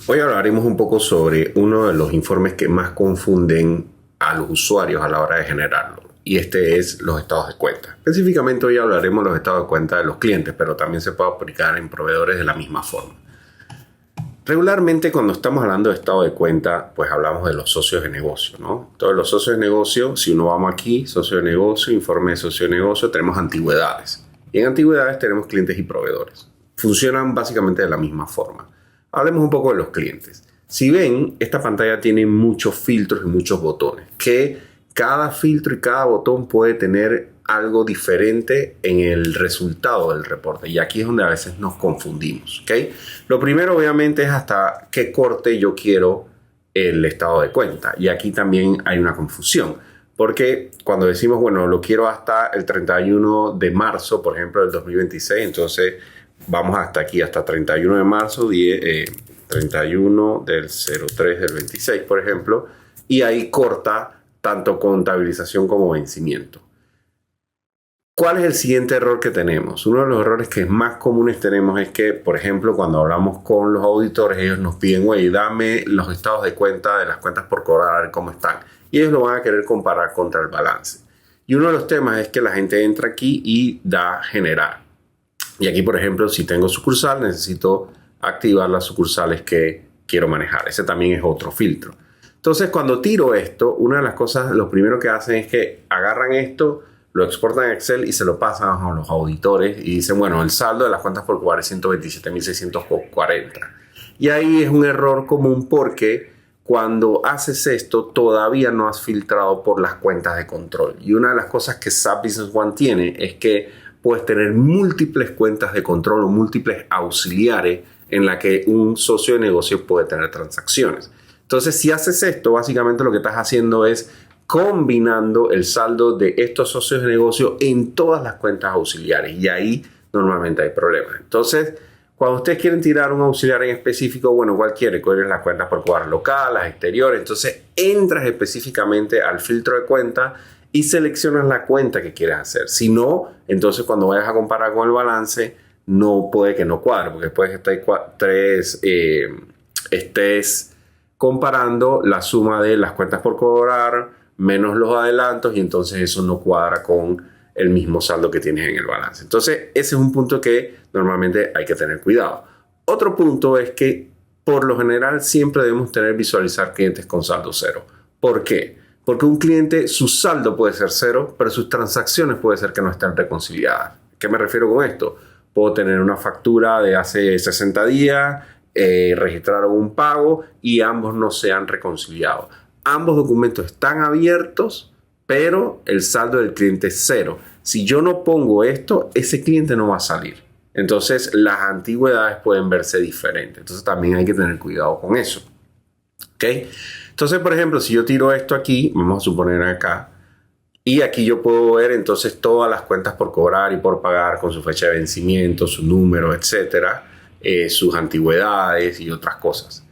Hoy hablaremos un poco sobre uno de los informes que más confunden a los usuarios a la hora de generarlo, y este es los estados de cuenta. Específicamente hoy hablaremos de los estados de cuenta de los clientes, pero también se puede aplicar en proveedores de la misma forma. Regularmente cuando estamos hablando de estado de cuenta, pues hablamos de los socios de negocio, ¿no? Todos los socios de negocio, si uno vamos aquí, socio de negocio, informe de socio de negocio, tenemos antigüedades. Y en antigüedades tenemos clientes y proveedores. Funcionan básicamente de la misma forma. Hablemos un poco de los clientes. Si ven, esta pantalla tiene muchos filtros y muchos botones, que cada filtro y cada botón puede tener algo diferente en el resultado del reporte. Y aquí es donde a veces nos confundimos, ¿ok? Lo primero, obviamente, es hasta qué corte yo quiero el estado de cuenta. Y aquí también hay una confusión. Porque cuando decimos, bueno, lo quiero hasta el 31 de marzo, por ejemplo, del 2026, entonces vamos hasta aquí, hasta 31 de marzo, 31 del 03 del 26, por ejemplo, y ahí corta tanto contabilización como vencimiento. ¿Cuál es el siguiente error que tenemos? Uno de los errores que más comunes tenemos es que, por ejemplo, cuando hablamos con los auditores, ellos nos piden, oye, dame los estados de cuenta de las cuentas por cobrar, a ver cómo están. Y ellos lo van a querer comparar contra el balance. Y uno de los temas es que la gente entra aquí y da generar. Y aquí, por ejemplo, si tengo sucursal, necesito activar las sucursales que quiero manejar. Ese también es otro filtro. Entonces, cuando tiro esto, una de las cosas, lo primero que hacen es que agarran esto, lo exportan a Excel y se lo pasan a los auditores y dicen, bueno, el saldo de las cuentas por cobrar es 127.640. Y ahí es un error común porque cuando haces esto todavía no has filtrado por las cuentas de control. Y una de las cosas que SAP Business One tiene es que puedes tener múltiples cuentas de control o múltiples auxiliares en la que un socio de negocio puede tener transacciones. Entonces, si haces esto, básicamente lo que estás haciendo es combinando el saldo de estos socios de negocio en todas las cuentas auxiliares y ahí normalmente hay problemas. Entonces, cuando ustedes quieren tirar un auxiliar en específico, bueno, ¿cuál quiere? ¿Cuáles las cuentas por cobrar local, las exteriores? Entonces, entras específicamente al filtro de cuenta y seleccionas la cuenta que quieres hacer. Si no, entonces cuando vayas a comparar con el balance, no puede que no cuadre, porque después estés comparando la suma de las cuentas por cobrar menos los adelantos y entonces eso no cuadra con el mismo saldo que tienes en el balance. Entonces, ese es un punto que normalmente hay que tener cuidado. Otro punto es que por lo general siempre debemos visualizar clientes con saldo cero. ¿Por qué? Porque un cliente, su saldo puede ser cero, pero sus transacciones puede ser que no estén reconciliadas. ¿A qué me refiero con esto? Puedo tener una factura de hace 60 días, registraron un pago y ambos no se han reconciliado. Ambos documentos están abiertos, pero el saldo del cliente es cero. Si yo no pongo esto, ese cliente no va a salir. Entonces, las antigüedades pueden verse diferentes. Entonces, también hay que tener cuidado con eso. ¿Ok? Entonces, por ejemplo, si yo tiro esto aquí, vamos a suponer acá, y aquí yo puedo ver entonces todas las cuentas por cobrar y por pagar con su fecha de vencimiento, su número, etcétera, sus antigüedades y otras cosas.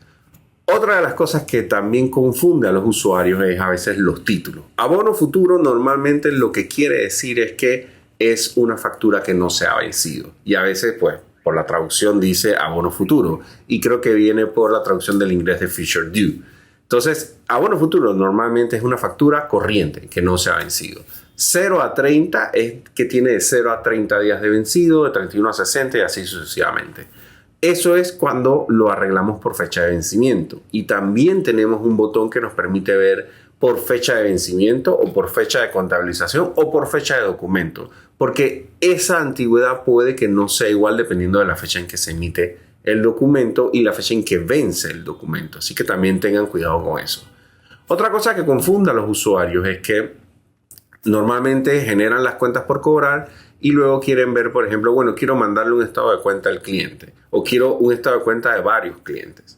Otra de las cosas que también confunde a los usuarios es a veces los títulos. Abono futuro normalmente lo que quiere decir es que es una factura que no se ha vencido. Y a veces, pues, por la traducción dice abono futuro. Y creo que viene por la traducción del inglés de future due. Entonces, abono futuro normalmente es una factura corriente que no se ha vencido. 0 a 30 es que tiene de 0 a 30 días de vencido, de 31 a 60 y así sucesivamente. Eso es cuando lo arreglamos por fecha de vencimiento. Y también tenemos un botón que nos permite ver por fecha de vencimiento o por fecha de contabilización o por fecha de documento. Porque esa antigüedad puede que no sea igual dependiendo de la fecha en que se emite el documento y la fecha en que vence el documento. Así que también tengan cuidado con eso. Otra cosa que confunde a los usuarios es que normalmente generan las cuentas por cobrar y luego quieren ver, por ejemplo, bueno, quiero mandarle un estado de cuenta al cliente o quiero un estado de cuenta de varios clientes.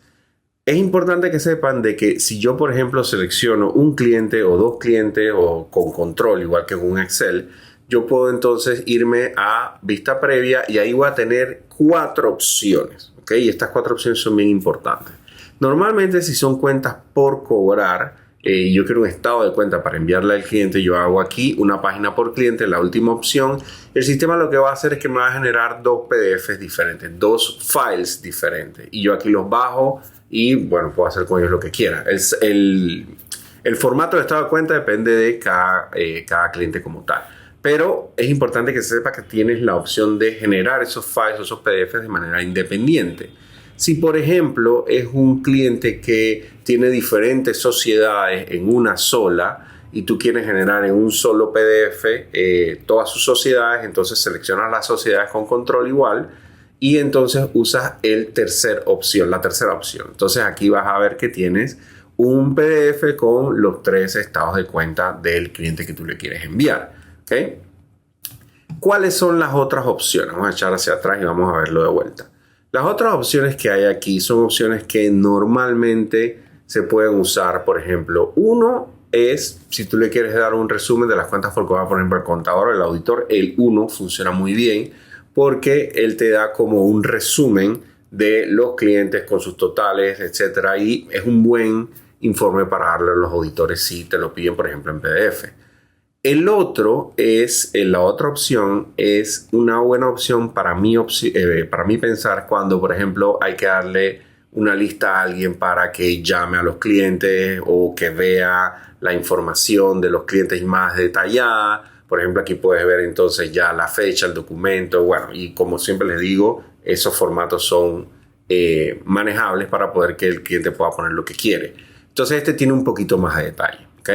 Es importante que sepan de que si yo, por ejemplo, selecciono un cliente o dos clientes o con control, igual que con un Excel, yo puedo entonces irme a vista previa y ahí voy a tener 4 opciones, ¿ok? Y estas 4 opciones son bien importantes. Normalmente, si son cuentas por cobrar, yo quiero un estado de cuenta para enviarle al cliente, yo hago aquí una página por cliente, la última opción. El sistema lo que va a hacer es que me va a generar dos PDFs diferentes, dos files diferentes. Y yo aquí los bajo y, bueno, puedo hacer con ellos lo que quiera. El formato de estado de cuenta depende de cada cliente como tal. Pero es importante que sepa que tienes la opción de generar esos files, esos PDFs de manera independiente. Si, por ejemplo, es un cliente que tiene diferentes sociedades en una sola y tú quieres generar en un solo PDF todas sus sociedades, entonces seleccionas las sociedades con control igual y entonces usas la tercera opción. Entonces aquí vas a ver que tienes un PDF con los 3 estados de cuenta del cliente que tú le quieres enviar. ¿Okay? ¿Cuáles son las otras opciones? Vamos a echar hacia atrás y vamos a verlo de vuelta. Las otras opciones que hay aquí son opciones que normalmente se pueden usar. Por ejemplo, uno es, si tú le quieres dar un resumen de las cuentas por cobrar, por ejemplo, el contador o el auditor, el 1 funciona muy bien porque él te da como un resumen de los clientes con sus totales, etcétera, y es un buen informe para darle a los auditores si te lo piden, por ejemplo, en PDF. El otro es, la otra opción es una buena opción para mí pensar cuando, por ejemplo, hay que darle una lista a alguien para que llame a los clientes o que vea la información de los clientes más detallada. Por ejemplo, aquí puedes ver entonces ya la fecha, el documento, bueno, y como siempre les digo, esos formatos son manejables para poder que el cliente pueda poner lo que quiere. Entonces este tiene un poquito más de detalle, ¿ok?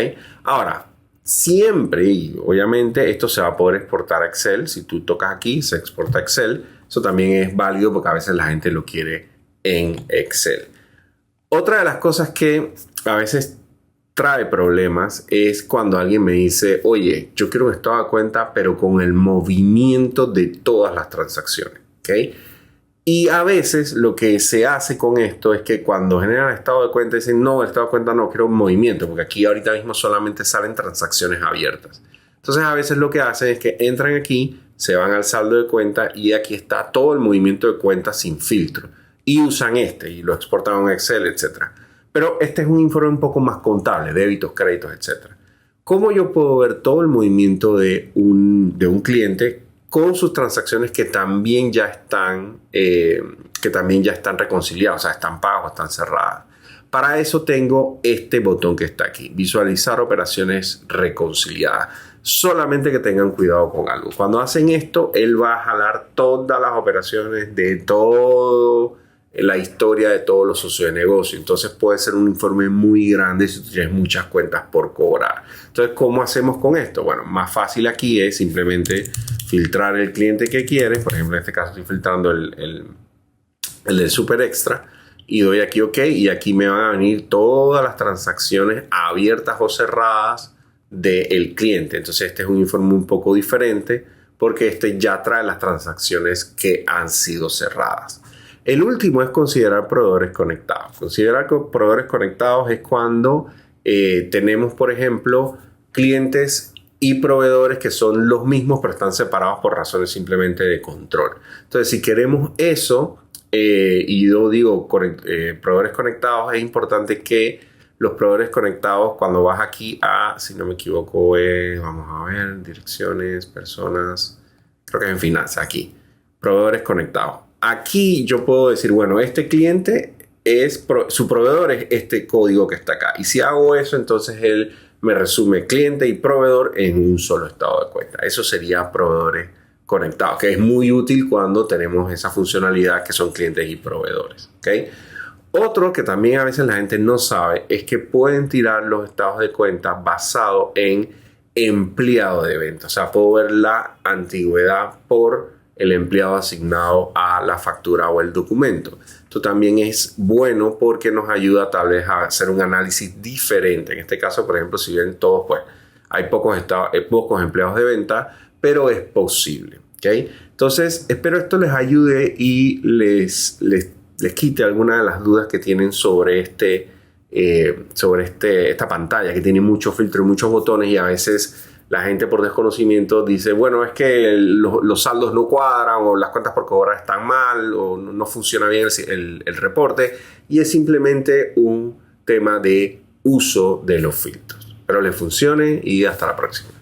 Ahora, siempre, y obviamente esto se va a poder exportar a Excel. Si tú tocas aquí, se exporta a Excel. Eso también es válido porque a veces la gente lo quiere en Excel. Otra de las cosas que a veces trae problemas es cuando alguien me dice, oye, yo quiero un estado de cuenta, pero con el movimiento de todas las transacciones, ¿ok? Y a veces lo que se hace con esto es que cuando generan estado de cuenta dicen, no, el estado de cuenta no, quiero un movimiento, porque aquí ahorita mismo solamente salen transacciones abiertas. Entonces a veces lo que hacen es que entran aquí, se van al saldo de cuenta y aquí está todo el movimiento de cuenta sin filtro. Y usan y lo exportan a un Excel, etc. Pero este es un informe un poco más contable, débitos, créditos, etc. ¿Cómo yo puedo ver todo el movimiento de un cliente con sus transacciones que también ya están reconciliadas, o sea, están pagas o están cerradas? Para eso tengo este botón que está aquí, visualizar operaciones reconciliadas. Solamente que tengan cuidado con algo. Cuando hacen esto, él va a jalar todas las operaciones de todo la historia de todos los socios de negocio. Entonces puede ser un informe muy grande si tú tienes muchas cuentas por cobrar. Entonces, ¿cómo hacemos con esto? Bueno, más fácil aquí es simplemente filtrar el cliente que quieres. Por ejemplo, en este caso estoy filtrando el del Super Extra y doy aquí OK y aquí me van a venir todas las transacciones abiertas o cerradas del cliente. Entonces este es un informe un poco diferente porque este ya trae las transacciones que han sido cerradas. El último es considerar proveedores conectados. Considerar proveedores conectados es cuando tenemos, por ejemplo, clientes y proveedores que son los mismos pero están separados por razones simplemente de control. Entonces, si queremos eso, y yo digo proveedores conectados, es importante que los proveedores conectados, cuando vas aquí a, si no me equivoco, vamos a ver, direcciones, personas, creo que es en finanzas, aquí, proveedores conectados. Aquí yo puedo decir, bueno, este cliente su proveedor es este código que está acá. Y si hago eso, entonces él me resume cliente y proveedor en un solo estado de cuenta. Eso sería proveedores conectados, que es muy útil cuando tenemos esa funcionalidad que son clientes y proveedores. ¿Okay? Otro que también a veces la gente no sabe es que pueden tirar los estados de cuenta basado en empleado de venta. O sea, puedo ver la antigüedad por el empleado asignado a la factura o el documento. Esto también es bueno porque nos ayuda tal vez a hacer un análisis diferente. En este caso, por ejemplo, si ven todos, pues hay pocos empleados de venta, pero es posible. ¿Okay? Entonces, espero esto les ayude y les quite alguna de las dudas que tienen sobre esta pantalla que tiene muchos filtros y muchos botones y a veces la gente por desconocimiento dice, bueno, es que los saldos no cuadran o las cuentas por cobrar están mal o no funciona bien el reporte y es simplemente un tema de uso de los filtros. Espero les funcione y hasta la próxima.